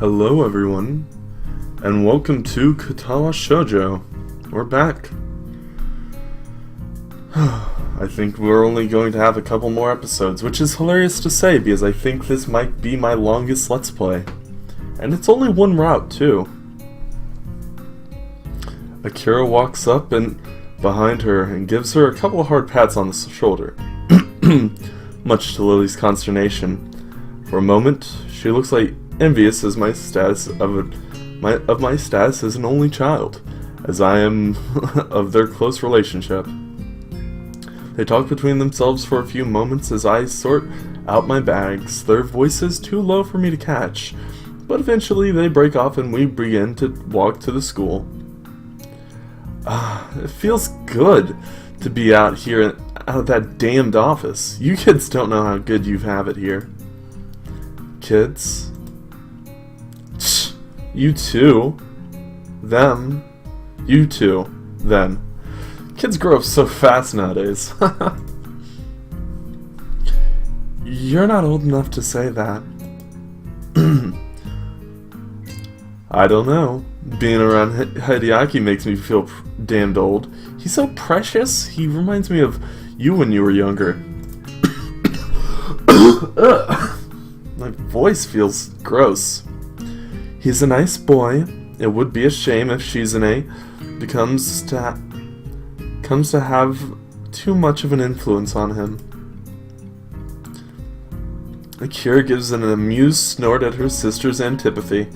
Hello everyone, and welcome to Katawa Shoujo. We're back. I think we're only going to have a couple more episodes, which is hilarious to say because I think this might be my longest Let's Play. And it's only one route, too. Akira walks up and behind her and gives her a couple of hard pats on the shoulder, much to Lily's consternation. For a moment, she looks like envious as my status of my status as an only child, as I am of their close relationship. They talk between themselves for a few moments as I sort out my bags, their voices too low for me to catch, but eventually they break off and we begin to walk to the school. It feels good to be out here, out of that damned office. You kids don't know how good you have it here. Kids? You too. Them. You too. Then. Kids grow up so fast nowadays. You're not old enough to say that. I don't know. Being around Hideaki makes me feel damned old. He's so precious. He reminds me of you when you were younger. My voice feels gross. He's a nice boy. It would be a shame if Shizune comes to have too much of an influence on him. Akira gives an amused snort at her sister's antipathy.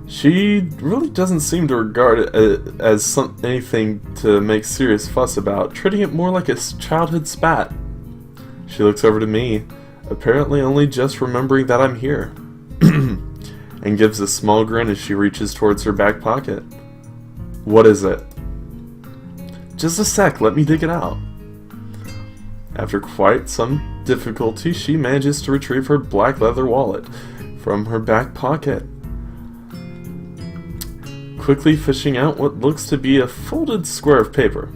She really doesn't seem to regard it as anything to make serious fuss about, treating it more like a childhood spat. She looks over to me, apparently only just remembering that I'm here, and gives a small grin as she reaches towards her back pocket. What is it? Just a sec, let me dig it out. After quite some difficulty, she manages to retrieve her black leather wallet from her back pocket, quickly fishing out what looks to be a folded square of paper.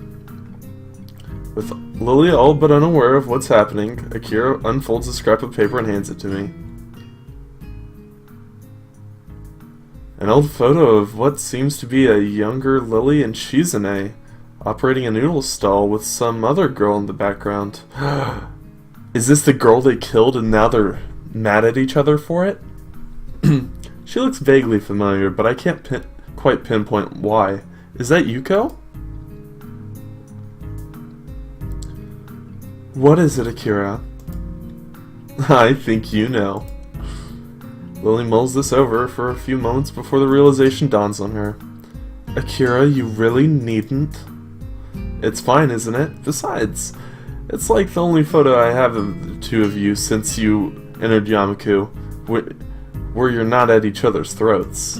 With Lily all but unaware of what's happening, Akira unfolds a scrap of paper and hands it to me. An old photo of what seems to be a younger Lily and Shizune operating a noodle stall with some other girl in the background. Is this the girl they killed and now they're mad at each other for it? She looks vaguely familiar, but I can't quite pinpoint why. Is that Yuko? What is it, Akira? I think you know. Lily mulls this over for a few moments before the realization dawns on her. Akira, you really needn't. It's fine, isn't it? Besides, it's like the only photo I have of the two of you since you entered Yamaku, where you're not at each other's throats.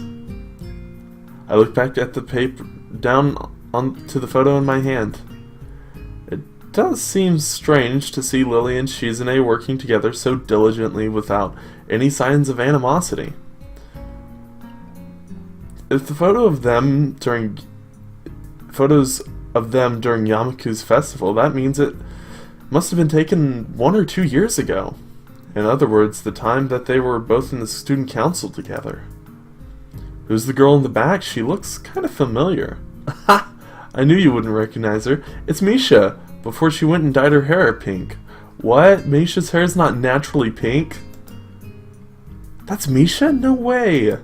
I look back at the paper, down onto the photo in my hand. It does seem strange to see Lily and Shizune working together so diligently without any signs of animosity. If the photos of them during Yamaku's festival, that means it must have been taken 1 or 2 years ago. In other words, the time that they were both in the student council together. Who's the girl in the back? She looks kind of familiar. Ha! I knew you wouldn't recognize her. It's Misha, before she went and dyed her hair pink. What? Misha's hair is not naturally pink? That's Misha? No way! It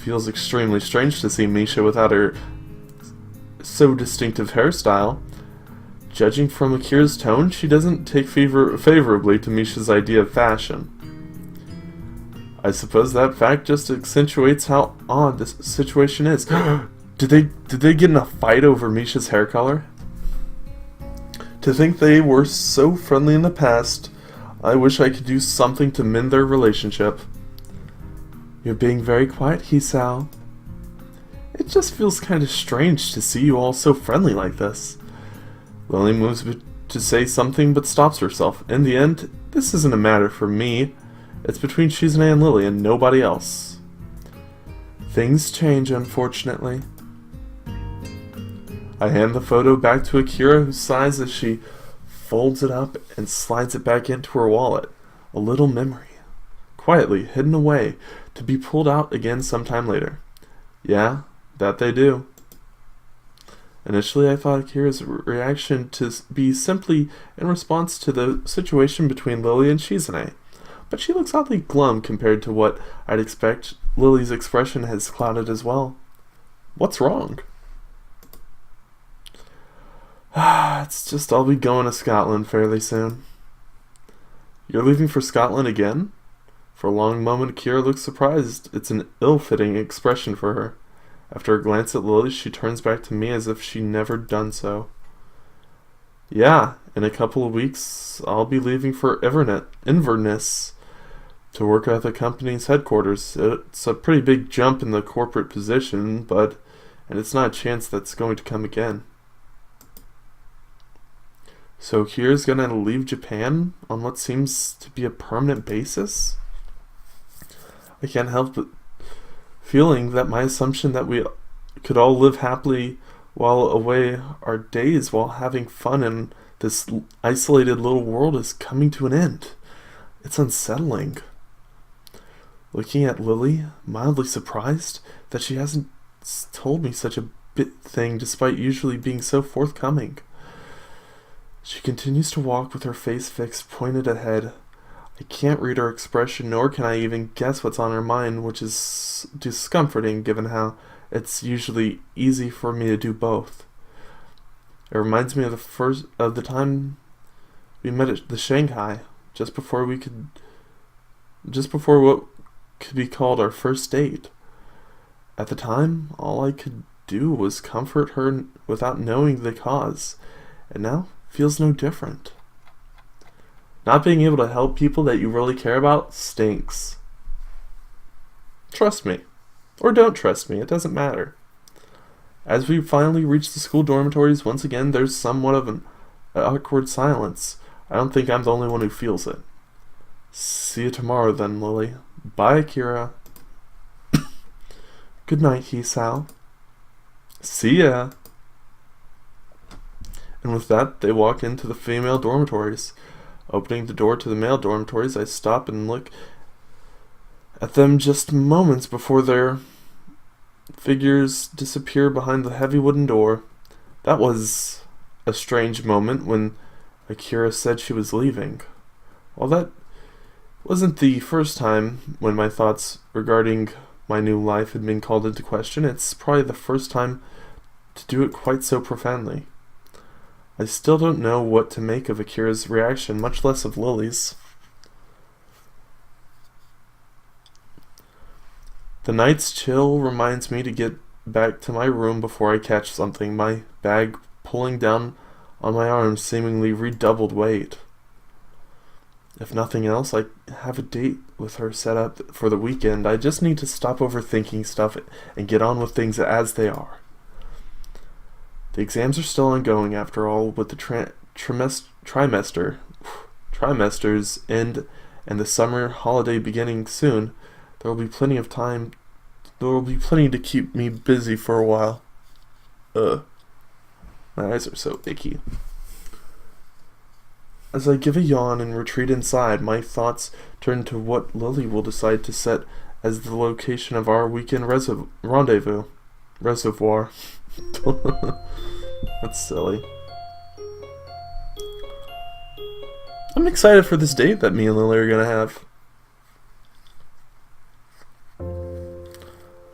feels extremely strange to see Misha without her so distinctive hairstyle. Judging from Akira's tone, she doesn't take favorably to Misha's idea of fashion. I suppose that fact just accentuates how odd this situation is. Did they get in a fight over Misha's hair color? To think they were so friendly in the past, I wish I could do something to mend their relationship. You're being very quiet, Hisao. It just feels kind of strange to see you all so friendly like this. Lily moves to say something but stops herself. In the end, this isn't a matter for me. It's between Shizune and Lily and nobody else. Things change, unfortunately. I hand the photo back to Akira, who sighs as she folds it up and slides it back into her wallet. A little memory. quietly hidden away, to be pulled out again sometime later. Yeah, that they do. Initially, I thought Akira's reaction to be simply in response to the situation between Lily and Shizune, but she looks oddly glum compared to what I'd expect. Lily's expression has clouded as well. What's wrong? It's just I'll be going to Scotland fairly soon. You're leaving for Scotland again? For a long moment, Akira looks surprised. It's an ill-fitting expression for her. After a glance at Lily, she turns back to me as if she'd never done so. Yeah, in a couple of weeks, I'll be leaving for Inverness to work at the company's headquarters. It's a pretty big jump in the corporate position, and it's not a chance that's going to come again. So Kira's gonna leave Japan on what seems to be a permanent basis? I can't help but feeling that my assumption that we could all live happily while away our days while having fun in this isolated little world is coming to an end. It's unsettling. Looking at Lily, mildly surprised that she hasn't told me such a bit thing despite usually being so forthcoming. She continues to walk with her face fixed, pointed ahead. I can't read her expression, nor can I even guess what's on her mind, which is discomforting given how it's usually easy for me to do both. It reminds me of the time we met at the Shanghai, just before what could be called our first date. At the time, all I could do was comfort her without knowing the cause, and now feels no different. Not being able to help people that you really care about stinks. Trust me. Or don't trust me, it doesn't matter. As we finally reach the school dormitories, once again there's somewhat of an awkward silence. I don't think I'm the only one who feels it. See you tomorrow then, Lily. Bye, Akira. Good night, Hisao. See ya. And with that, they walk into the female dormitories. Opening the door to the male dormitories, I stop and look at them just moments before their figures disappear behind the heavy wooden door. That was a strange moment when Akira said she was leaving. While that wasn't the first time when my thoughts regarding my new life had been called into question, it's probably the first time to do it quite so profoundly. I still don't know what to make of Akira's reaction, much less of Lily's. The night's chill reminds me to get back to my room before I catch something, my bag pulling down on my arms, seemingly redoubled weight. If nothing else, I have a date with her set up for the weekend. I just need to stop overthinking stuff and get on with things as they are. The exams are still ongoing after all, with the trimesters end and the summer holiday beginning soon. There will be plenty of time. There will be plenty to keep me busy for a while. My eyes are so icky. As I give a yawn and retreat inside, my thoughts turn to what Lily will decide to set as the location of our weekend rendezvous. Reservoir. That's silly. I'm excited for this date that me and Lily are gonna have.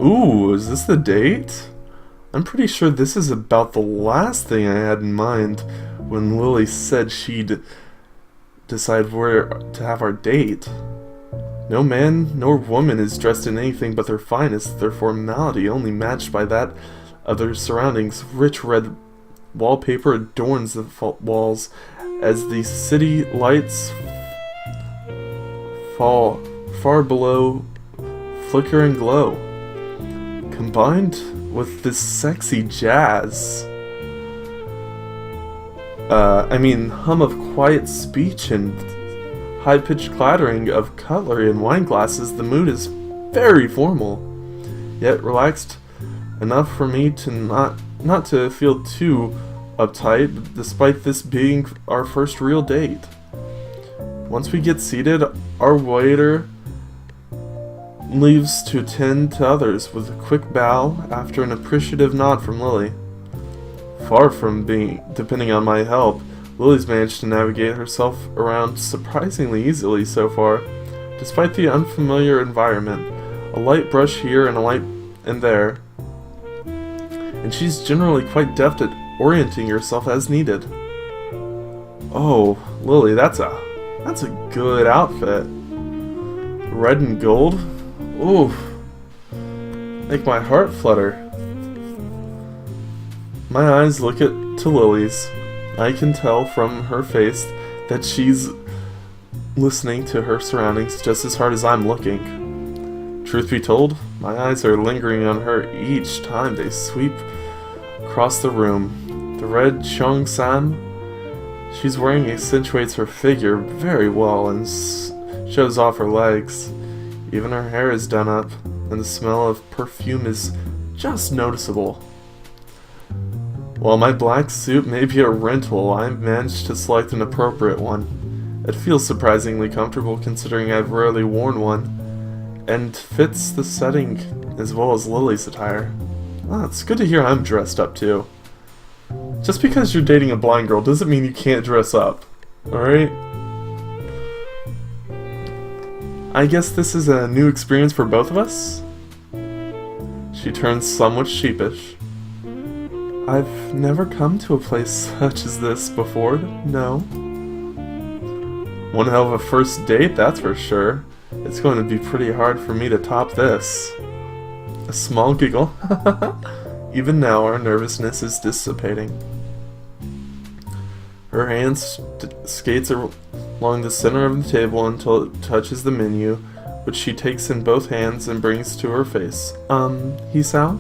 Ooh, is this the date? I'm pretty sure this is about the last thing I had in mind when Lily said she'd decide where to have our date. No man nor woman is dressed in anything but their finest, their formality only matched by that of their surroundings. Rich red wallpaper adorns the walls as the city lights fall far below, flicker and glow. Combined with this sexy jazz, hum of quiet speech and high-pitched clattering of cutlery and wine glasses, the mood is very formal, yet relaxed enough for me to not to feel too uptight, despite this being our first real date. Once we get seated, our waiter leaves to attend to others with a quick bow after an appreciative nod from Lily. Far from being depending on my help, Lily's managed to navigate herself around surprisingly easily so far, despite the unfamiliar environment. A light brush here and a light and there, and she's generally quite deft at orienting herself as needed. Oh, Lily, that's a good outfit. Red and gold? Ooh, make my heart flutter. My eyes look to Lily's. I can tell from her face that she's listening to her surroundings just as hard as I'm looking. Truth be told, my eyes are lingering on her each time they sweep across the room. The red cheongsam she's wearing accentuates her figure very well and shows off her legs. Even her hair is done up, and the smell of perfume is just noticeable. While my black suit may be a rental, I managed to select an appropriate one. It feels surprisingly comfortable considering I've rarely worn one, and fits the setting as well as Lily's attire. Ah, it's good to hear I'm dressed up too. Just because you're dating a blind girl doesn't mean you can't dress up, alright? I guess this is a new experience for both of us? She turns somewhat sheepish. I've never come to a place such as this before, no. One hell of a first date, that's for sure. It's going to be pretty hard for me to top this. A small giggle. Even now, our nervousness is dissipating. Her hand skates along the center of the table until it touches the menu, which she takes in both hands and brings to her face. Hisao?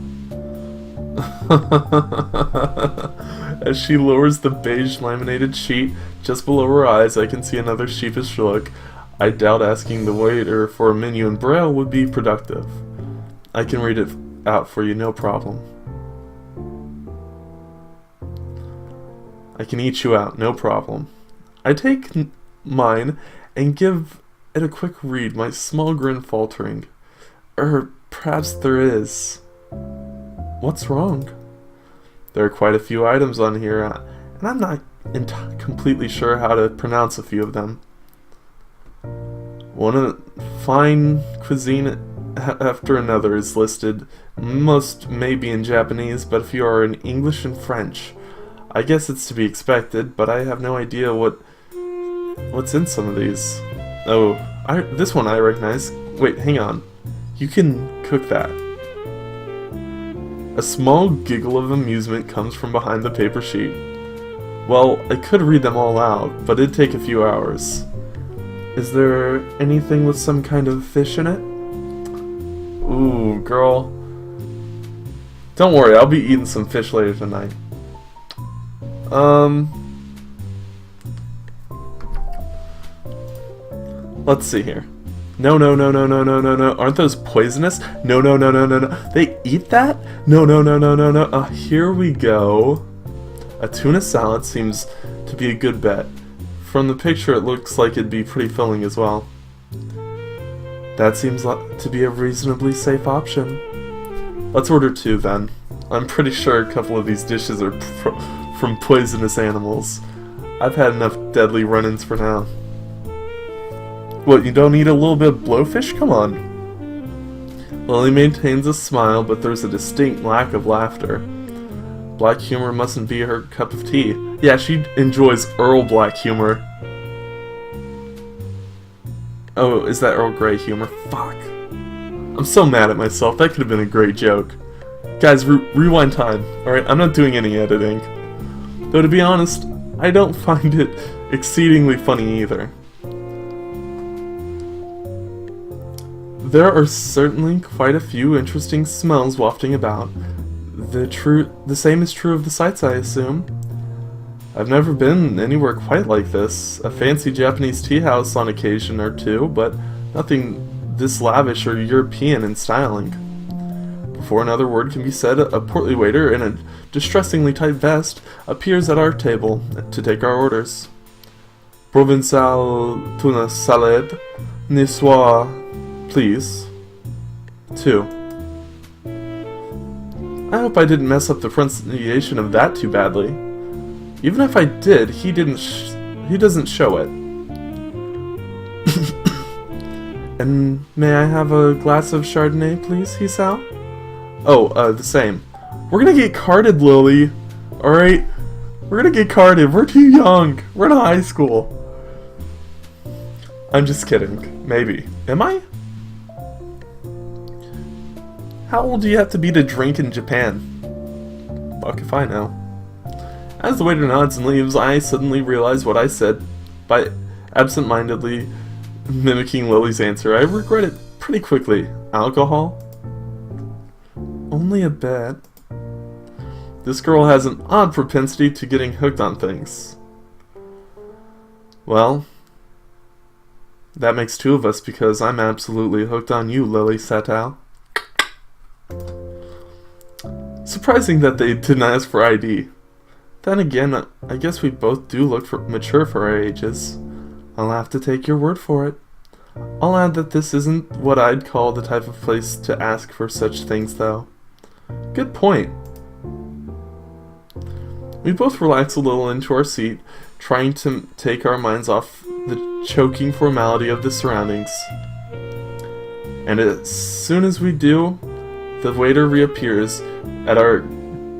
As she lowers the beige laminated sheet just below her eyes, I can see another sheepish look. I doubt asking the waiter for a menu in Braille would be productive. I can read it out for you, no problem. I can eat you out, no problem. I take mine and give it a quick read, my small grin faltering. Perhaps there is. What's wrong? There are quite a few items on here, and I'm not completely sure how to pronounce a few of them. One fine cuisine after another is listed. Most may be in Japanese, but a few are in English and French. I guess it's to be expected, but I have no idea what's in some of these. Oh, this one I recognize. Wait, hang on. You can cook that. A small giggle of amusement comes from behind the paper sheet. Well, I could read them all out, but it'd take a few hours. Is there anything with some kind of fish in it? Ooh, girl. Don't worry, I'll be eating some fish later tonight. Let's see here. No. Aren't those poisonous? No. They eat that? No. Here we go. A tuna salad seems to be a good bet. From the picture, it looks like it'd be pretty filling as well. That seems to be a reasonably safe option. Let's order 2 then. I'm pretty sure a couple of these dishes are from poisonous animals. I've had enough deadly run-ins for now. What, you don't eat a little bit of blowfish? Come on. Lily maintains a smile, but there's a distinct lack of laughter. Black humor mustn't be her cup of tea. Yeah, she enjoys Earl Black humor. Oh, is that Earl Grey humor? Fuck. I'm so mad at myself. That could have been a great joke. Guys, rewind time. Alright, I'm not doing any editing. Though to be honest, I don't find it exceedingly funny either. There are certainly quite a few interesting smells wafting about. The same is true of the sights, I assume. I've never been anywhere quite like this. A fancy Japanese tea house on occasion or two, but nothing this lavish or European in styling. Before another word can be said, a portly waiter in a distressingly tight vest appears at our table to take our orders. Provençal tuna salad, niçoise, please. 2. I hope I didn't mess up the pronunciation of that too badly. Even if I did, he doesn't show it. And may I have a glass of Chardonnay, please, Hisao? Oh, the same. We're gonna get carded, Lily. Alright? We're gonna get carded. We're too young. We're in high school. I'm just kidding. Maybe. Am I? How old do you have to be to drink in Japan? Fuck if I know. As the waiter nods and leaves, I suddenly realize what I said by absent-mindedly mimicking Lily's answer. I regret it pretty quickly. Alcohol? Only a bit. This girl has an odd propensity to getting hooked on things. Well, that makes 2 of us because I'm absolutely hooked on you, Lily Satao. Surprising that they didn't ask for ID. Then again, I guess we both do look mature for our ages. I'll have to take your word for it. I'll add that this isn't what I'd call the type of place to ask for such things, though. Good point. We both relax a little into our seat, trying to take our minds off the choking formality of the surroundings. And as soon as we do, the waiter reappears at our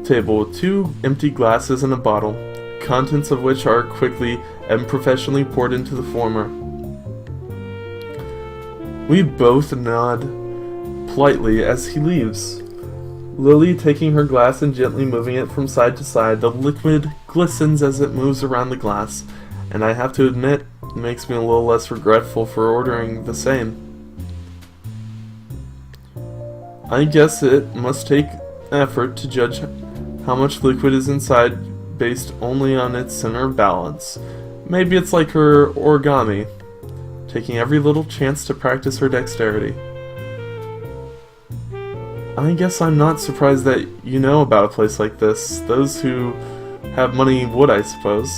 table with 2 empty glasses and a bottle, contents of which are quickly and professionally poured into the former. We both nod politely as he leaves. Lily taking her glass and gently moving it from side to side. The liquid glistens as it moves around the glass, and I have to admit, it makes me a little less regretful for ordering the same. I guess it must take effort to judge how much liquid is inside based only on its center of balance. Maybe it's like her origami, taking every little chance to practice her dexterity. I guess I'm not surprised that you know about a place like this. Those who have money would, I suppose.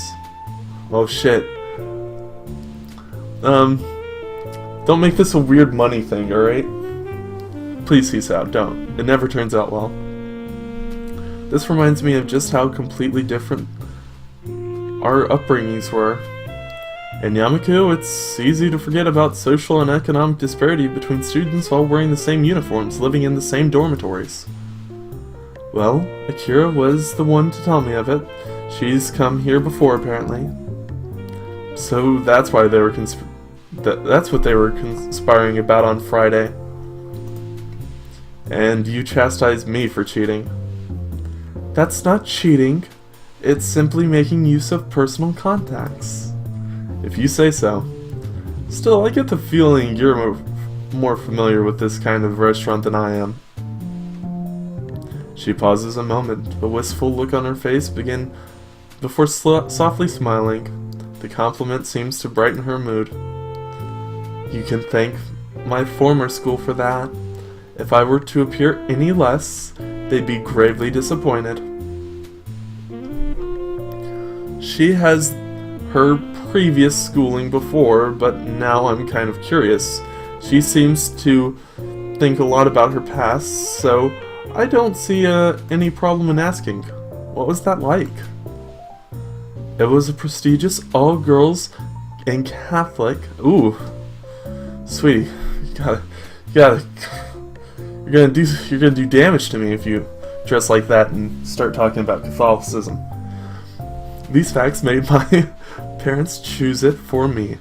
Oh shit. Don't make this a weird money thing, alright? Please, Hisao, don't. It never turns out well. This reminds me of just how completely different our upbringings were. In Yamaku, it's easy to forget about social and economic disparity between students all wearing the same uniforms, living in the same dormitories. Well, Akira was the one to tell me of it. She's come here before, apparently. So that's why they were that's what they were conspiring about on Friday. And you chastised me for cheating. That's not cheating. It's simply making use of personal contacts. If you say so. Still, I get the feeling you're more familiar with this kind of restaurant than I am. She pauses a moment, a wistful look on her face before softly smiling. The compliment seems to brighten her mood. You can thank my former school for that. If I were to appear any less, they'd be gravely disappointed. She has her previous schooling before, but now I'm kind of curious. She seems to think a lot about her past, so I don't see any problem in asking. What was that like? It was a prestigious all-girls and Catholic. Ooh, sweetie, you're gonna do damage to me if you dress like that and start talking about Catholicism. These facts made my parents choose it for me.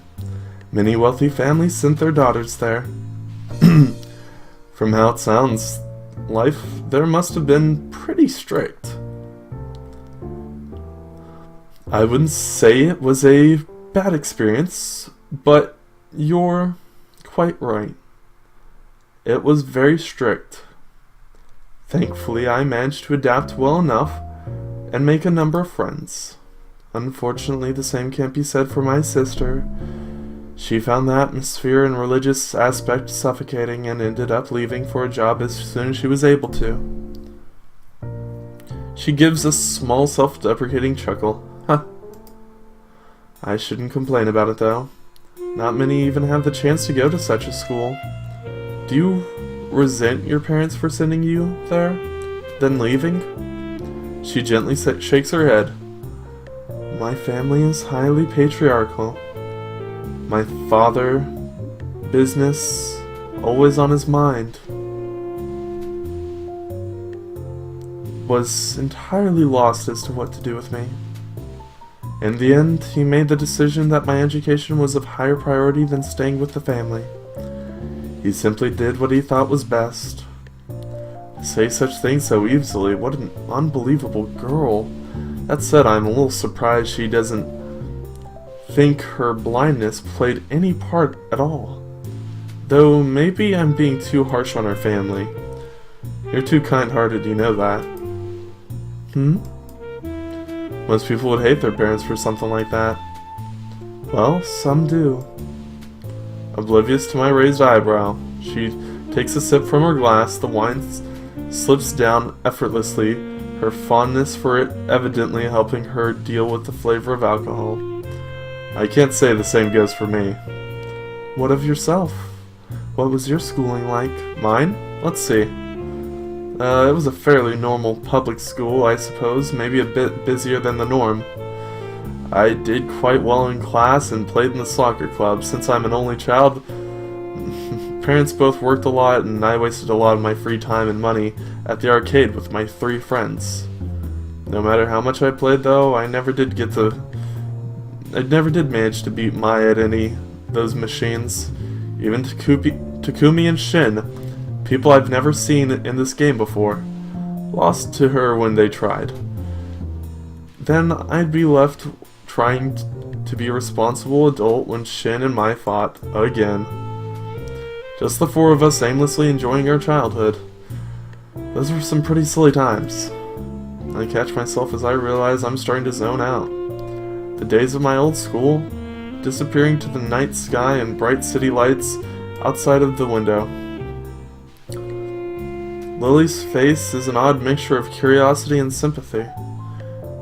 Many wealthy families sent their daughters there. From how it sounds, life there must have been pretty strict. I wouldn't say it was a bad experience, but you're quite right. It was very strict. Thankfully, I managed to adapt well enough and make a number of friends. Unfortunately, the same can't be said for my sister. She found the atmosphere and religious aspect suffocating and ended up leaving for a job as soon as she was able to. She gives a small self-deprecating chuckle. Huh. I shouldn't complain about it though. Not many even have the chance to go to such a school. Do you resent your parents for sending you there, then leaving? She gently shakes her head. My family is highly patriarchal. My father, business, always on his mind, was entirely lost as to what to do with me. In the end, he made the decision that my education was of higher priority than staying with the family. He simply did what he thought was best. To say such things so easily, what an unbelievable girl. That said, I'm a little surprised she doesn't think her blindness played any part at all. Though maybe I'm being too harsh on her family. You're too kind-hearted, you know that. Most people would hate their parents for something like that. Well, some do. Oblivious to my raised eyebrow, she takes a sip from her glass. The wine slips down effortlessly, her fondness for it evidently helping her deal with the flavor of alcohol. I can't say the same goes for me. What of yourself? What was your schooling like? Mine? Let's see. It was a fairly normal public school, I suppose, maybe a bit busier than the norm. I did quite well in class and played in the soccer club. Since I'm an only child, parents both worked a lot and I wasted a lot of my free time and money at the arcade with my 3 friends. No matter how much I played though, I never did manage to beat Mai at any of those machines. Even Takumi and Shin, people I've never seen in this game before, lost to her when they tried. Then I'd be left trying to be a responsible adult when Shin and Mai fought again. Just the 4 of us aimlessly enjoying our childhood. Those were some pretty silly times. I catch myself as I realize I'm starting to zone out. The days of my old school, disappearing to the night sky and bright city lights outside of the window. Lily's face is an odd mixture of curiosity and sympathy.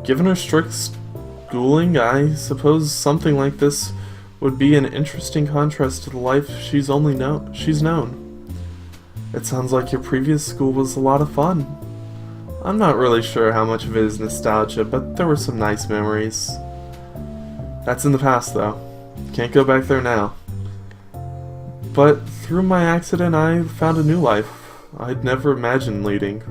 Given her strict schooling, I suppose something like this would be an interesting contrast to the life she's known. It sounds like your previous school was a lot of fun. I'm not really sure how much of it is nostalgia, but there were some nice memories. That's in the past, though. Can't go back there now. But through my accident, I found a new life I'd never imagined leading.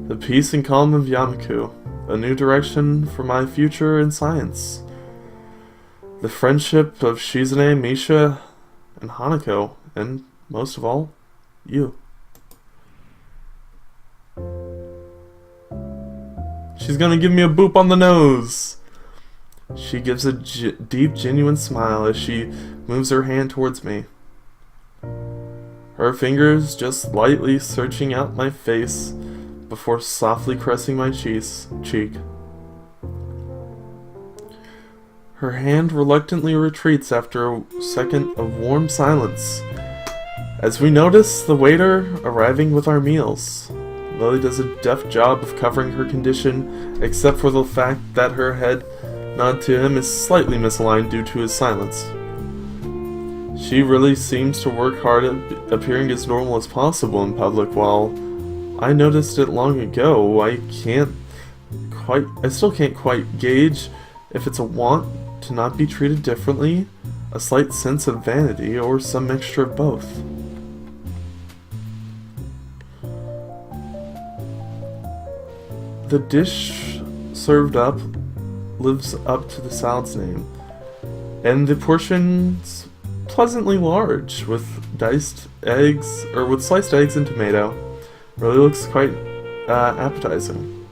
The peace and calm of Yamaku, a new direction for my future in science. The friendship of Shizune, Misha, and Hanako, and most of all, you. She's gonna give me a boop on the nose! She gives a deep, genuine smile as she moves her hand towards me. Her fingers just lightly searching out my face before softly caressing my cheek. Her hand reluctantly retreats after a second of warm silence. As we notice the waiter arriving with our meals, Lily does a deft job of covering her condition, except for the fact that her head nod to him is slightly misaligned due to his silence. She really seems to work hard at appearing as normal as possible in public. While I noticed it long ago, I still can't quite gauge if it's a want to not be treated differently, a slight sense of vanity, or some mixture of both. The dish served up lives up to the salad's name, and the portions pleasantly large, with sliced eggs and tomato. Really looks quite appetizing.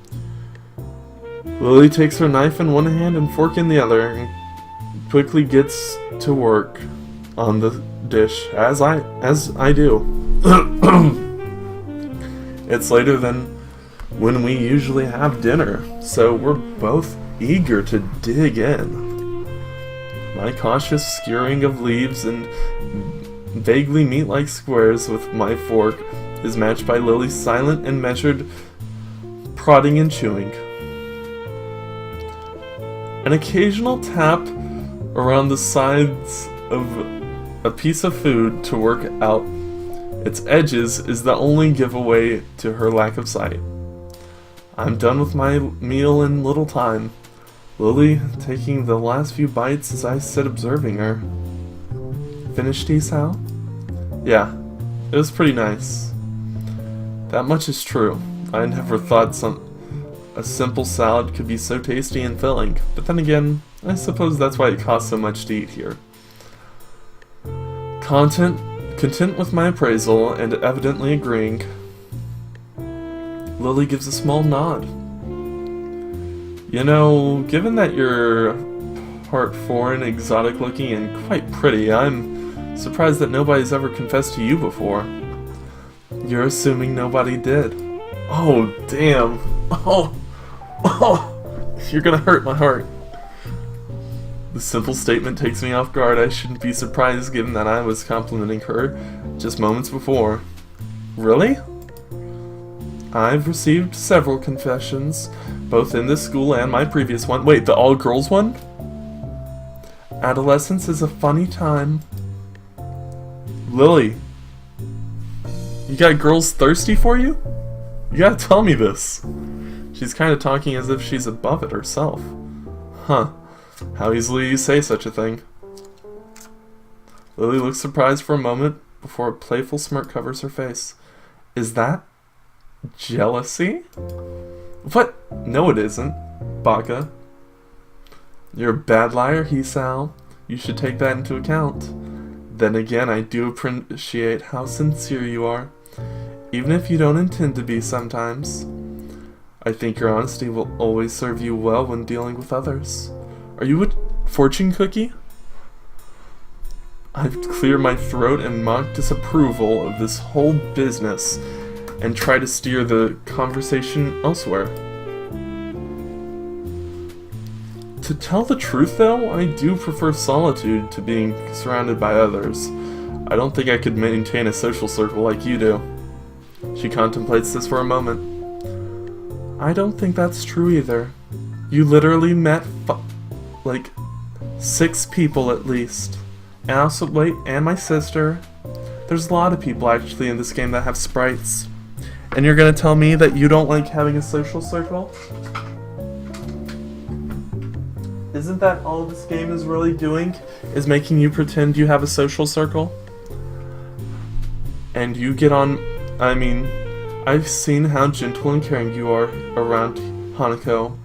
Lily takes her knife in one hand and fork in the other, and quickly gets to work on the dish, as I do. It's later than when we usually have dinner, so we're both eager to dig in. My cautious skewering of leaves and vaguely meat-like squares with my fork is matched by Lily's silent and measured prodding and chewing. An occasional tap around the sides of a piece of food to work out Its edges is the only giveaway to her lack of sight. I'm done with my meal in little time. Lily taking the last few bites as I sit observing her. Finished, Isao? Yeah, it was pretty nice. That much is true. I never thought a simple salad could be so tasty and filling, but then again, I suppose that's why it costs so much to eat here. Content with my appraisal and evidently agreeing, Lily gives a small nod. You know, given that you're part foreign, exotic looking, and quite pretty, I'm surprised that nobody's ever confessed to you before. You're assuming nobody did. Oh, damn. Oh, you're gonna hurt my heart. The simple statement takes me off guard. I shouldn't be surprised given that I was complimenting her just moments before. Really? I've received several confessions, both in this school and my previous one. Wait, the all-girls one? Adolescence is a funny time. Lily, you got girls thirsty for you? You gotta tell me this. She's kind of talking as if she's above it herself. Huh. How easily you say such a thing. Lily looks surprised for a moment before a playful smirk covers her face. Is that jealousy? What? No, it isn't, Baka. You're a bad liar, Hisao. You should take that into account. Then again, I do appreciate how sincere you are, even if you don't intend to be sometimes. I think your honesty will always serve you well when dealing with others. Are you a fortune cookie? I've cleared my throat in mock disapproval of this whole business and try to steer the conversation elsewhere. To tell the truth though, I do prefer solitude to being surrounded by others. I don't think I could maintain a social circle like you do. She contemplates this for a moment. I don't think that's true either. You literally met like 6 people at least. And also, wait, and my sister. There's a lot of people actually in this game that have sprites. And you're gonna tell me that you don't like having a social circle? Isn't that all this game is really doing? Is making you pretend you have a social circle? And you get on... I mean, I've seen how gentle and caring you are around Hanako,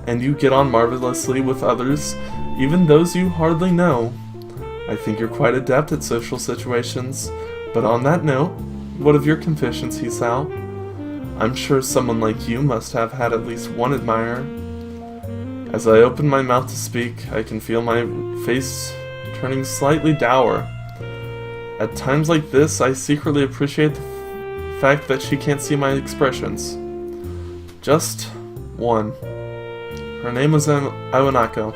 and you get on marvelously with others, even those you hardly know. I think you're quite adept at social situations, but on that note, what of your confessions, Hisao? I'm sure someone like you must have had at least one admirer. As I open my mouth to speak, I can feel my face turning slightly dour. At times like this, I secretly appreciate the fact that she can't see my expressions. Just one. Her name was Iwanako.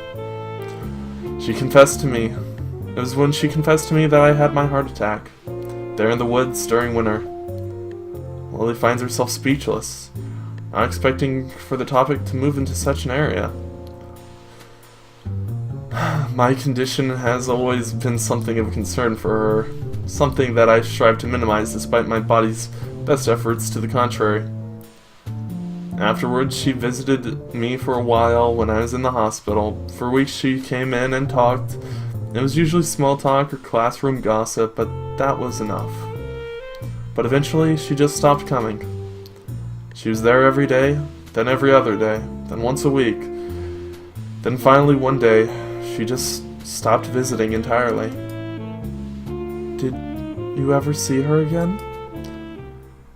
She confessed to me. It was when she confessed to me that I had my heart attack, there in the woods during winter. Lily finds herself speechless, not expecting for the topic to move into such an area. My condition has always been something of a concern for her, something that I strive to minimize despite my body's best efforts to the contrary. Afterwards, she visited me for a while when I was in the hospital. For weeks she came in and talked. It was usually small talk or classroom gossip, but that was enough. But eventually, she just stopped coming. She was there every day, then every other day, then once a week. Then finally one day, she just stopped visiting entirely. Did you ever see her again?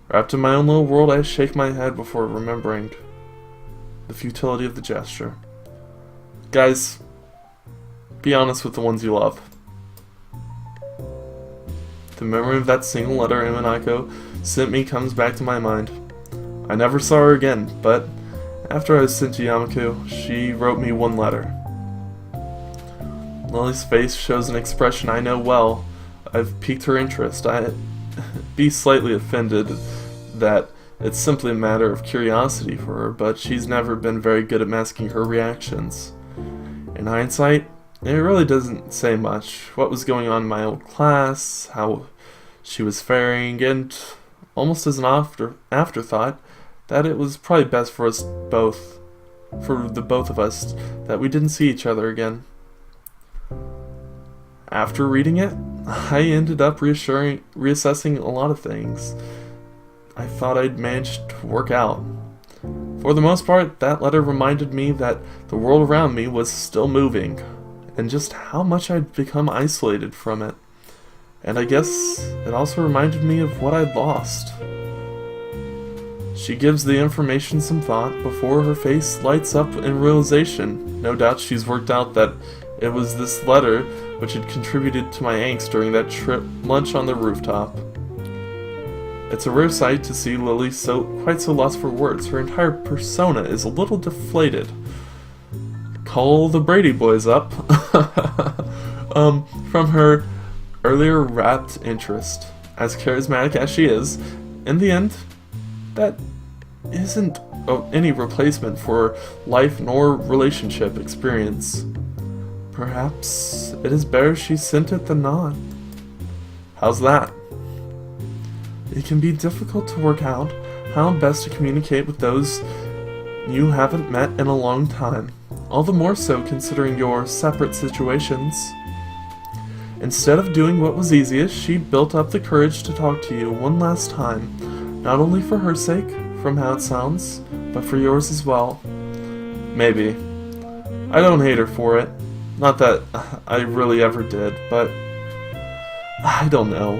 Wrapped in my own little world, I shake my head before remembering the futility of the gesture. Guys, be honest with the ones you love. The memory of that single letter Imanako sent me comes back to my mind. I never saw her again, but after I was sent to Yamaku, she wrote me one letter. Lily's face shows an expression I know well. I've piqued her interest. I'd be slightly offended that it's simply a matter of curiosity for her, but she's never been very good at masking her reactions. In hindsight, it really doesn't say much. What was going on in my old class, how she was ferrying, and almost as an afterthought, that it was probably best for us both, for the both of us, that we didn't see each other again. After reading it, I ended up reassessing a lot of things I thought I'd managed to work out. For the most part, that letter reminded me that the world around me was still moving, and just how much I'd become isolated from it. And I guess it also reminded me of what I'd lost. She gives the information some thought before her face lights up in realization. No doubt she's worked out that it was this letter which had contributed to my angst during that trip lunch on the rooftop. It's a rare sight to see Lily quite so lost for words. Her entire persona is a little deflated. Call the Brady boys up. From her earlier rapt interest. As charismatic as she is, in the end, that isn't any replacement for life nor relationship experience. Perhaps it is better she sent it than not. How's that? It can be difficult to work out how best to communicate with those you haven't met in a long time, all the more so considering your separate situations. Instead of doing what was easiest, she built up the courage to talk to you one last time, not only for her sake, from how it sounds, but for yours as well. Maybe. I don't hate her for it. Not that I really ever did, but I don't know.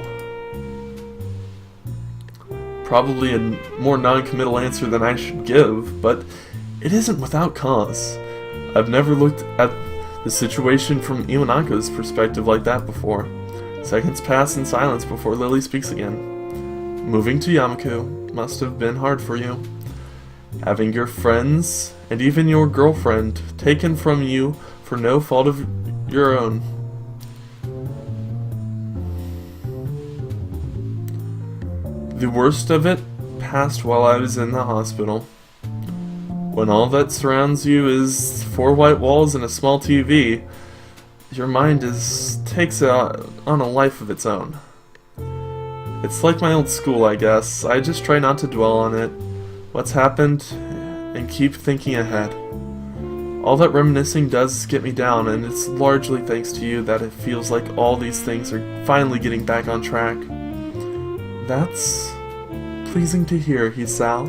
Probably a more non-committal answer than I should give, but it isn't without cause. I've never looked at the situation from Iwanako's perspective like that before. Seconds pass in silence before Lily speaks again. Moving to Yamaku must have been hard for you. Having your friends, and even your girlfriend, taken from you for no fault of your own. The worst of it passed while I was in the hospital. When all that surrounds you is 4 white walls and a small TV, your mind takes on a life of its own. It's like my old school, I guess. I just try not to dwell on it, what's happened, and keep thinking ahead. All that reminiscing does is get me down, and it's largely thanks to you that it feels like all these things are finally getting back on track. That's pleasing to hear, Hisao.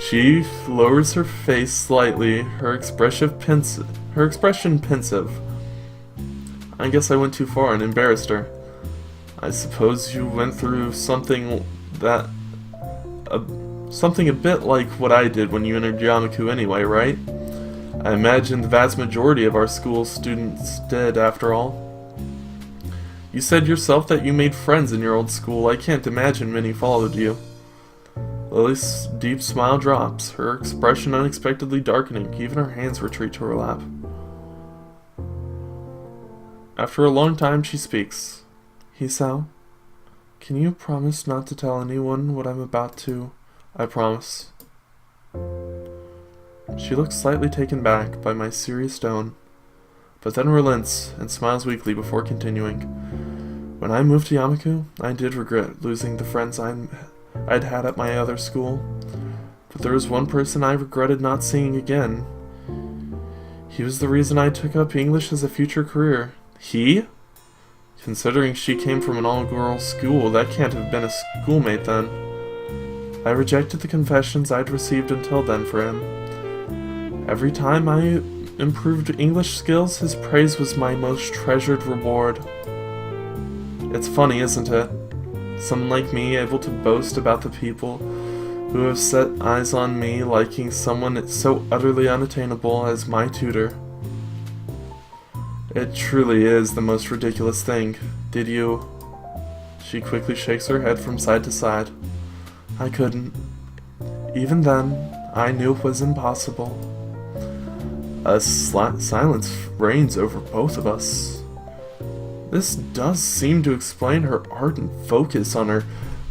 She lowers her face slightly, her expression pensive. I guess I went too far and embarrassed her. I suppose you went through something a bit like what I did when you entered Yamaku anyway, right? I imagine the vast majority of our school students did, after all. You said yourself that you made friends in your old school. I can't imagine many followed you. Lily's deep smile drops, her expression unexpectedly darkening. Even her hands retreat to her lap. After a long time, she speaks. Hisao, can you promise not to tell anyone what I'm about to? I promise. She looks slightly taken back by my serious tone, but then relents and smiles weakly before continuing. When I moved to Yamaku, I did regret losing the friends I'd had at my other school, but there was one person I regretted not seeing again. He was the reason I took up English as a future career. He? Considering she came from an all-girls school, that can't have been a schoolmate then. I rejected the confessions I'd received until then for him. Every time I improved English skills, his praise was my most treasured reward. It's funny, isn't it? Someone like me able to boast about the people who have set eyes on me liking someone so utterly unattainable as my tutor. It truly is the most ridiculous thing. Did you? She quickly shakes her head from side to side. I couldn't. Even then, I knew it was impossible. A silence reigns over both of us. This does seem to explain her ardent focus on her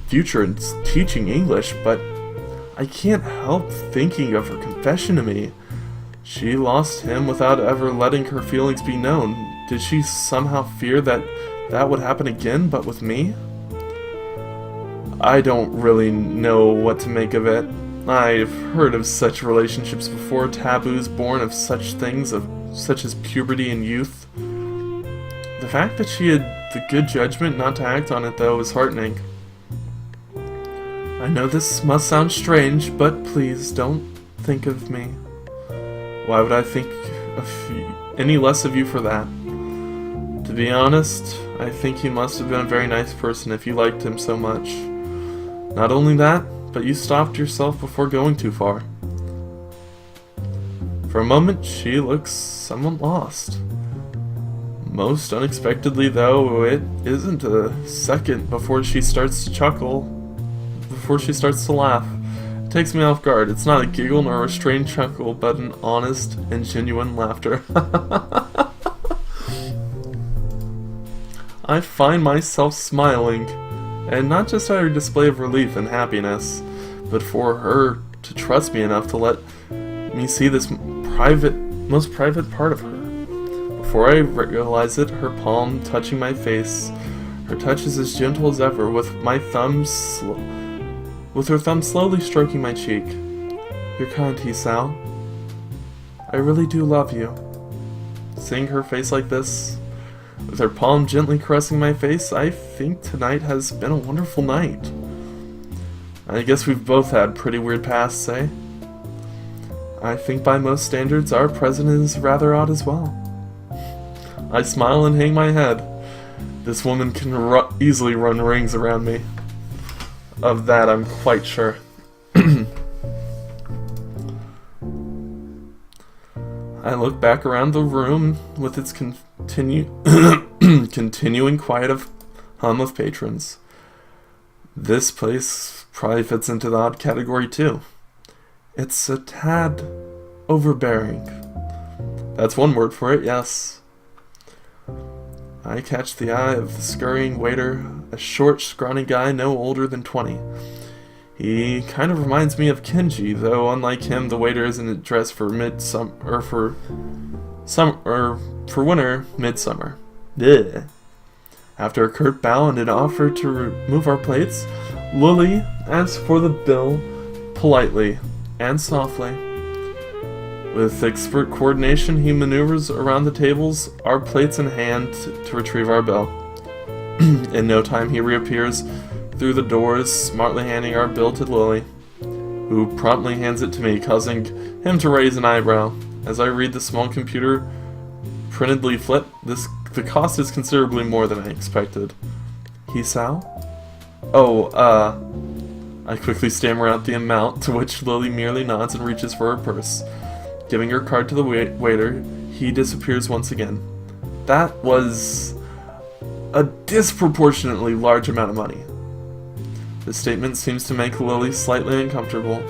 future in teaching English, but I can't help thinking of her confession to me. She lost him without ever letting her feelings be known. Did she somehow fear that that would happen again, but with me? I don't really know what to make of it. I've heard of such relationships before, taboos born of such things, such as puberty and youth. The fact that she had the good judgment not to act on it, though, is heartening. I know this must sound strange, but please don't think of me. Why would I think any less of you for that? To be honest, I think he must have been a very nice person if you liked him so much. Not only that, but you stopped yourself before going too far. For a moment, she looks somewhat lost. Most unexpectedly, though, it isn't a second before she starts to chuckle, before she starts to laugh. It takes me off guard. It's not a giggle nor a strained chuckle, but an honest and genuine laughter. I find myself smiling, and not just at her display of relief and happiness, but for her to trust me enough to let me see this most private part of her. Before I realize it, her palm touching my face, her touch is as gentle as ever, with her thumb slowly stroking my cheek. You're kind, Hisao. I really do love you. Seeing her face like this, with her palm gently caressing my face, I think tonight has been a wonderful night. I guess we've both had pretty weird pasts, eh? I think by most standards our president is rather odd as well. I smile and hang my head. This woman can easily run rings around me. Of that I'm quite sure. I look back around the room with its continuing quiet hum of patrons. This place probably fits into the odd category too. It's a tad overbearing. That's one word for it, yes. I catch the eye of the scurrying waiter, a short, scrawny guy no older than 20. He kind of reminds me of Kenji, though unlike him, the waiter isn't dressed for winter, midsummer. Ugh. After a curt bow and an offer to remove our plates, Lily asks for the bill politely and softly. With expert coordination, he maneuvers around the tables, our plates in hand, to retrieve our bill. In no time, he reappears through the doors, smartly handing our bill to Lily, who promptly hands it to me, causing him to raise an eyebrow. As I read the small computer printed leaflet, the cost is considerably more than I expected. Hisao? I quickly stammer out the amount, to which Lily merely nods and reaches for her purse. Giving her card to the waiter, he disappears once again. That was a disproportionately large amount of money. The statement seems to make Lily slightly uncomfortable.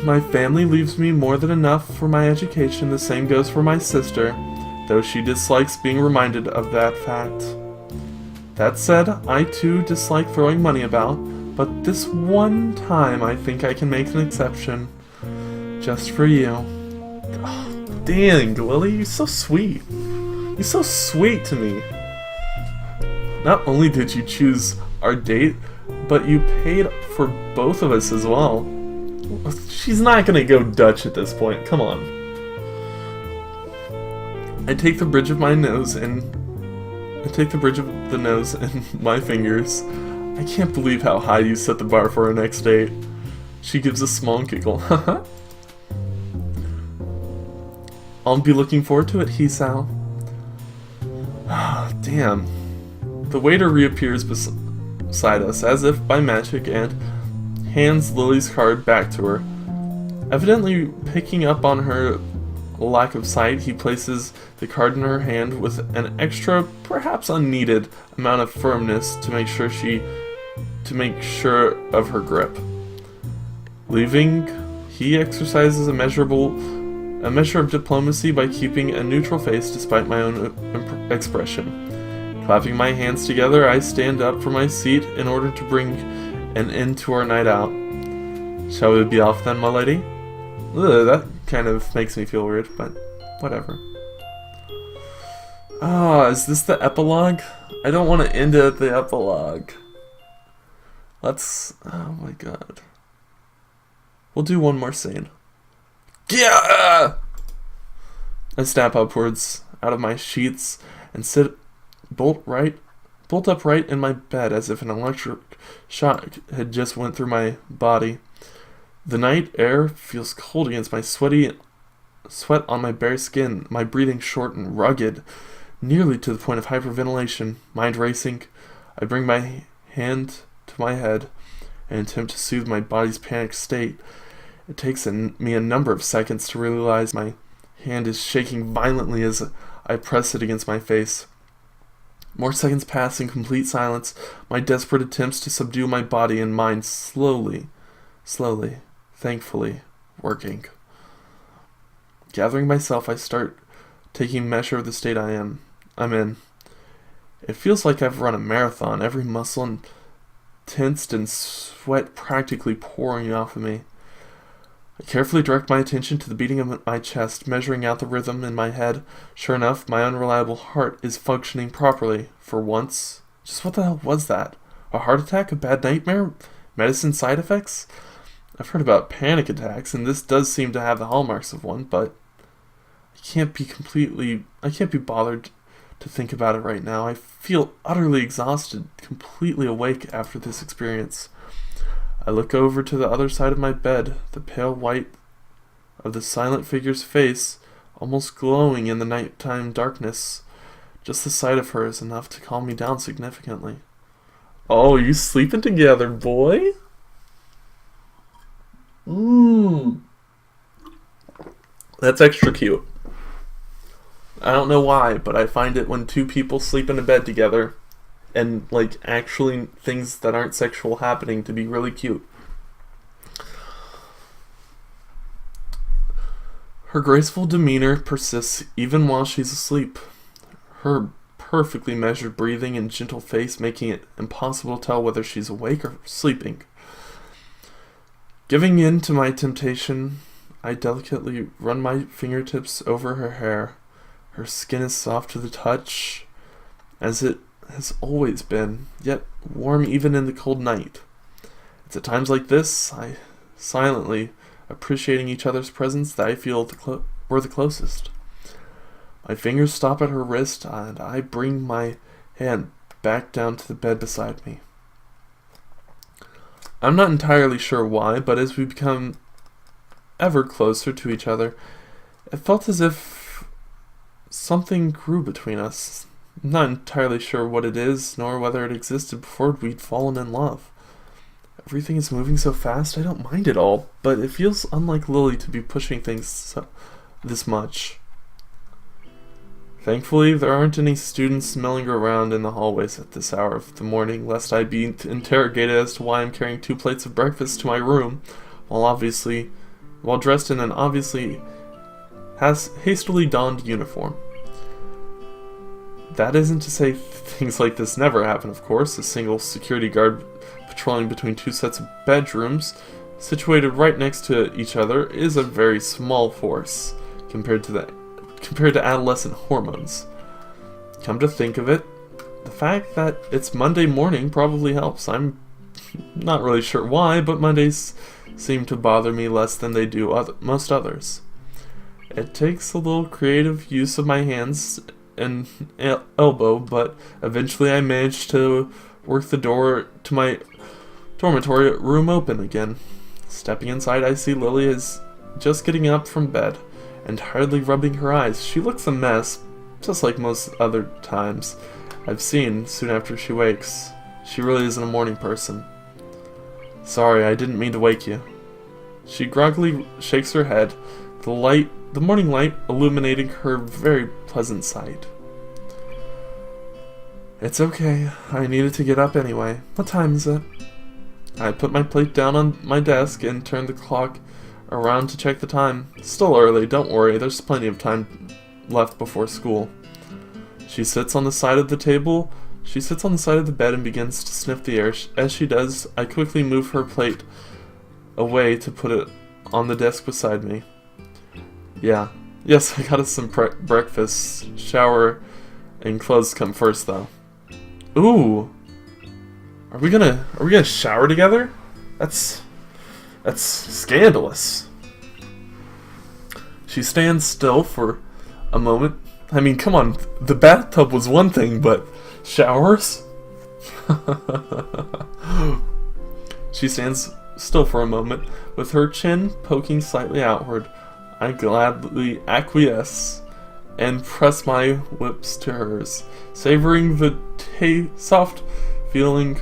My family leaves me more than enough for my education. The same goes for my sister, though she dislikes being reminded of that fact. That said, I too dislike throwing money about, but this one time I think I can make an exception. Just for you. Oh, dang, Lily, you're so sweet. You're so sweet to me. Not only did you choose our date, but you paid for both of us as well. She's not gonna go Dutch at this point, come on. I take the bridge of the nose in my fingers. I can't believe how high you set the bar for our next date. She gives a small giggle. I'll be looking forward to it, Hisao. Damn. The waiter reappears beside us, as if by magic, and hands Lily's card back to her. Evidently picking up on her lack of sight, he places the card in her hand with an extra, perhaps unneeded, amount of firmness to make sure of her grip. Leaving, he exercises a measure of diplomacy by keeping a neutral face despite my own expression. Clapping my hands together, I stand up from my seat in order to bring an end to our night out. Shall we be off then, my lady? Ugh, that kind of makes me feel weird, but whatever. Ah, is this the epilogue? I don't want to end it at the epilogue. Let's... Oh my god. We'll do one more scene. Yeah! I snap upwards out of my sheets and sit bolt upright in my bed as if an electric shock had just went through my body. The night air feels cold against my sweat on my bare skin, my breathing short and rugged, nearly to the point of hyperventilation, mind racing. I bring my hand to my head and attempt to soothe my body's panicked state. It takes me a number of seconds to realize my hand is shaking violently as I press it against my face. More seconds pass in complete silence, my desperate attempts to subdue my body and mind slowly, thankfully, working. Gathering myself, I start taking measure of the state I'm in. It feels like I've run a marathon, every muscle tensed and sweat practically pouring off of me. I carefully direct my attention to the beating of my chest, measuring out the rhythm in my head. Sure enough, my unreliable heart is functioning properly, for once. Just what the hell was that? A heart attack? A bad nightmare? Medicine side effects? I've heard about panic attacks, and this does seem to have the hallmarks of one, but I can't be bothered to think about it right now. I feel utterly exhausted, completely awake after this experience. I look over to the other side of my bed, the pale white of the silent figure's face almost glowing in the nighttime darkness. Just the sight of her is enough to calm me down significantly. Oh, you sleeping together, boy? That's extra cute. I don't know why, but I find it when two people sleep in a bed together and like actually things that aren't sexual happening to be really cute. Her graceful demeanor persists even while she's asleep. Her perfectly measured breathing and gentle face making it impossible to tell whether she's awake or sleeping. Giving in to my temptation, I delicately run my fingertips over her hair. Her skin is soft to the touch, as it has always been, yet warm even in the cold night. It's at times like this, I silently appreciating each other's presence, that I feel we're the closest. My fingers stop at her wrist, and I bring my hand back down to the bed beside me. I'm not entirely sure why, but as we become ever closer to each other, it felt as if something grew between us. I'm not entirely sure what it is, nor whether it existed before we'd fallen in love. Everything is moving so fast, I don't mind it all, but it feels unlike Lily to be pushing things this much. Thankfully, there aren't any students milling around in the hallways at this hour of the morning, lest I be interrogated as to why I'm carrying 2 plates of breakfast to my room, while dressed in an obviously hastily donned uniform. That isn't to say things like this never happen, of course. A single security guard patrolling between 2 sets of bedrooms, situated right next to each other, is a very small force compared to adolescent hormones. Come to think of it, the fact that it's Monday morning probably helps. I'm not really sure why, but Mondays seem to bother me less than they do most others. It takes a little creative use of my hands and elbow, but eventually I managed to work the door to my dormitory room open again. Stepping inside, I see Lily is just getting up from bed and hardly rubbing her eyes. She looks a mess, just like most other times I've seen soon after she wakes. She really isn't a morning person. Sorry, I didn't mean to wake you. She groggily shakes her head, the morning light illuminating her very pleasant sight. It's okay, I needed to get up anyway. What time is it? I put my plate down on my desk and turned the clock around to check the time. Still early, don't worry, there's plenty of time left before school. She sits on the side of the bed and begins to sniff the air. As she does, I quickly move her plate away to put it on the desk beside me. Yes, I got us some breakfast, shower, And clothes come first, though. Ooh. Are we gonna shower together? That's scandalous. She stands still for a moment. I mean, come on. The bathtub was one thing, but showers? She stands still for a moment, with her chin poking slightly outward. I gladly acquiesce and press my lips to hers, savoring the soft feeling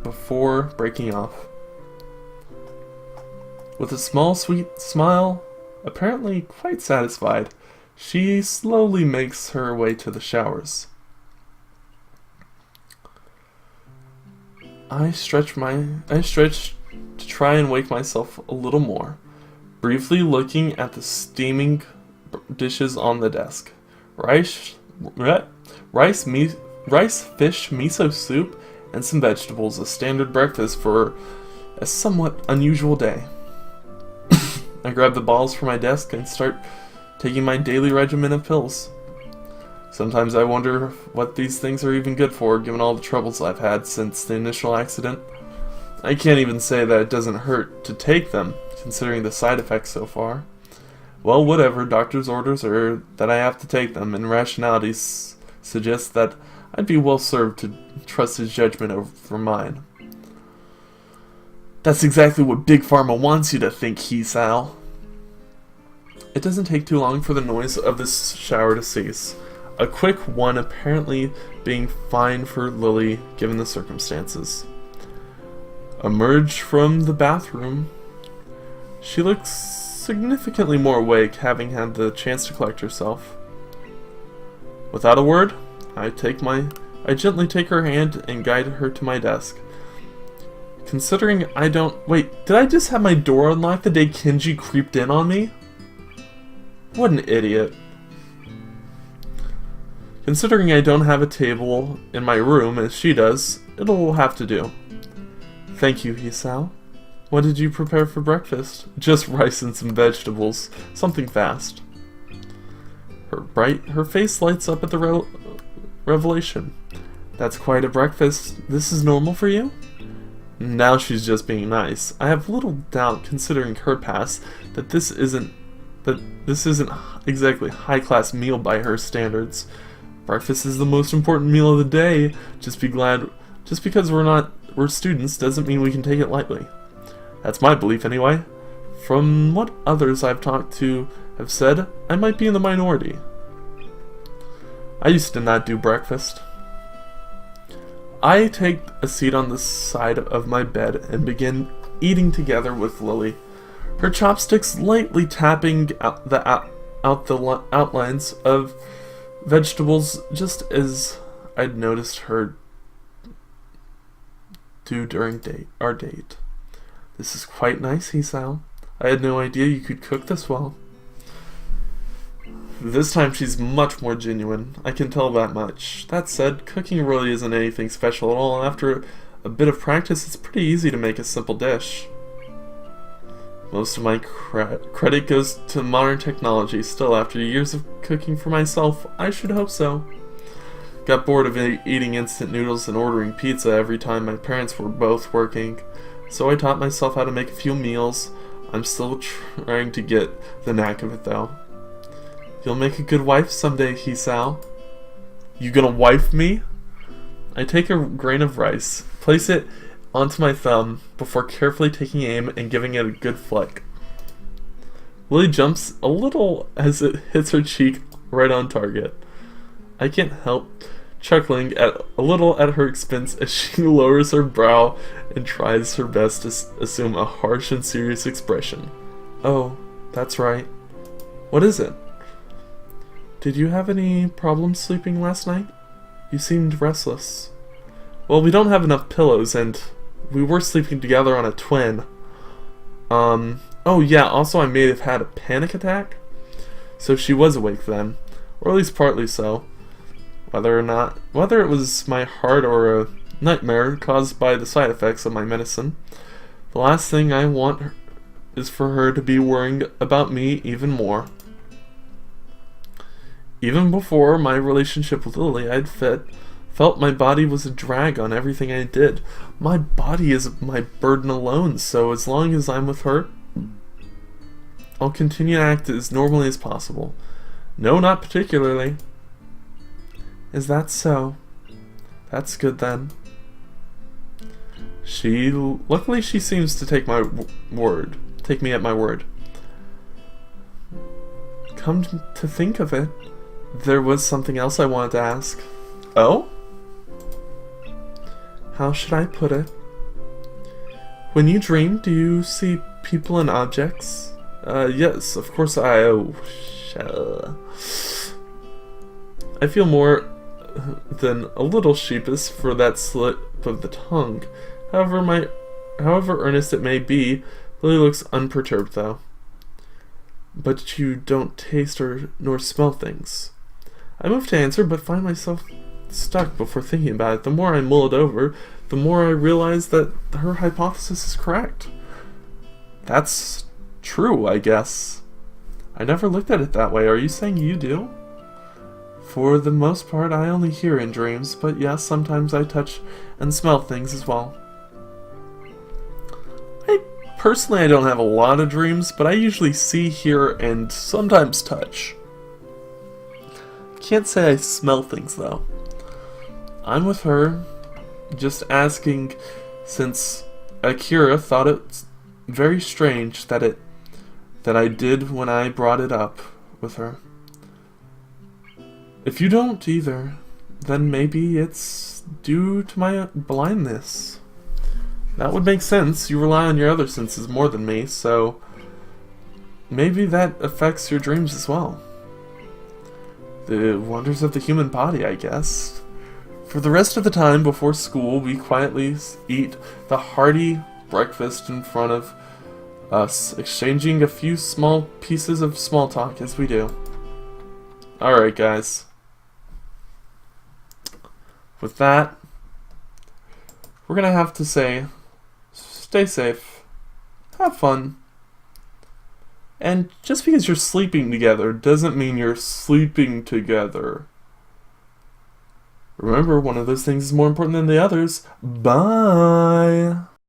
before breaking off. With a small, sweet smile, apparently quite satisfied, she slowly makes her way to the showers. I stretch to try and wake myself a little more, briefly looking at the steaming dishes on the desk. Rice, fish, miso soup, and some vegetables, a standard breakfast for a somewhat unusual day. I grab the balls from my desk and start taking my daily regimen of pills. Sometimes I wonder what these things are even good for, given all the troubles I've had since the initial accident. I can't even say that it doesn't hurt to take them, considering the side effects so far. Well, whatever, doctor's orders are that I have to take them, and rationality suggests that I'd be well served to trust his judgment over mine. That's exactly what Big Pharma wants you to think, Sal. It doesn't take too long for the noise of this shower to cease. A quick one apparently being fine for Lily, given the circumstances. Emerge from the bathroom. She looks significantly more awake, having had the chance to collect herself. Without a word, I gently take her hand and guide her to my desk. Considering I don't... Wait, did I just have my door unlocked the day Kenji creeped in on me? What an idiot. Considering I don't have a table in my room as she does, it'll have to do. Thank you, Hisao. What did you prepare for breakfast? Just rice and some vegetables. Something fast. Her face lights up at the revelation. That's quite a breakfast. This is normal for you? Now she's just being nice. I have little doubt, considering her past, that this isn't exactly high-class meal by her standards. Breakfast is the most important meal of the day. Just because we're students doesn't mean we can take it lightly. That's my belief anyway. From what others I've talked to have said, I might be in the minority. I used to not do breakfast. I take a seat on the side of my bed and begin eating together with Lily, her chopsticks lightly tapping out the outlines of vegetables, just as I'd noticed her do during our date. This is quite nice, Hisao. I had no idea you could cook this well. This time she's much more genuine. I can tell that much. That said, cooking really isn't anything special at all, and after a bit of practice, it's pretty easy to make a simple dish. Most of my credit goes to modern technology. Still, after years of cooking for myself, I should hope so. Got bored of eating instant noodles and ordering pizza every time my parents were both working, so I taught myself how to make a few meals. I'm still trying to get the knack of it, though. You'll make a good wife someday, Hisao. You gonna wife me? I take a grain of rice, place it onto my thumb, before carefully taking aim and giving it a good flick. Lily jumps a little as it hits her cheek right on target. I can't help chuckling a little at her expense as she lowers her brow and tries her best to assume a harsh and serious expression. Oh, that's right. What is it? Did you have any problems sleeping last night? You seemed restless. Well, we don't have enough pillows, and we were sleeping together on a twin. Oh yeah, also I may have had a panic attack. So she was awake then, or at least partly so. Whether it was my heart or a nightmare caused by the side effects of my medicine, the last thing I want is for her to be worrying about me even more. Even before my relationship with Lily, felt my body was a drag on everything I did. My body is my burden alone, so as long as I'm with her, I'll continue to act as normally as possible. No, not particularly. Is that so? That's good then. Luckily she seems to take my word. Take me at my word. Come to think of it, there was something else I wanted to ask. Oh? How should I put it? When you dream, do you see people and objects? Yes, of course I feel more than a little sheepish for that slip of the tongue. However earnest it may be, Lily looks unperturbed though. But you don't taste nor smell things. I move to answer, but find myself stuck before thinking about it. The more I mull it over, the more I realize that her hypothesis is correct. That's true, I guess. I never looked at it that way. Are you saying you do? For the most part, I only hear in dreams, but yes, sometimes I touch and smell things as well. Personally, I don't have a lot of dreams, but I usually see, hear, and sometimes touch. Can't say I smell things, though. I'm with her, just asking, since Akira thought it very strange that I did when I brought it up with her. If you don't either, then maybe it's due to my blindness. That would make sense. You rely on your other senses more than me, so maybe that affects your dreams as well. The wonders of the human body, I guess. For the rest of the time before school, we quietly eat the hearty breakfast in front of us, exchanging a few small pieces of small talk as we do. Alright, guys. With that, we're gonna have to say, stay safe, have fun, and just because you're sleeping together doesn't mean you're sleeping together. Remember, one of those things is more important than the others. Bye!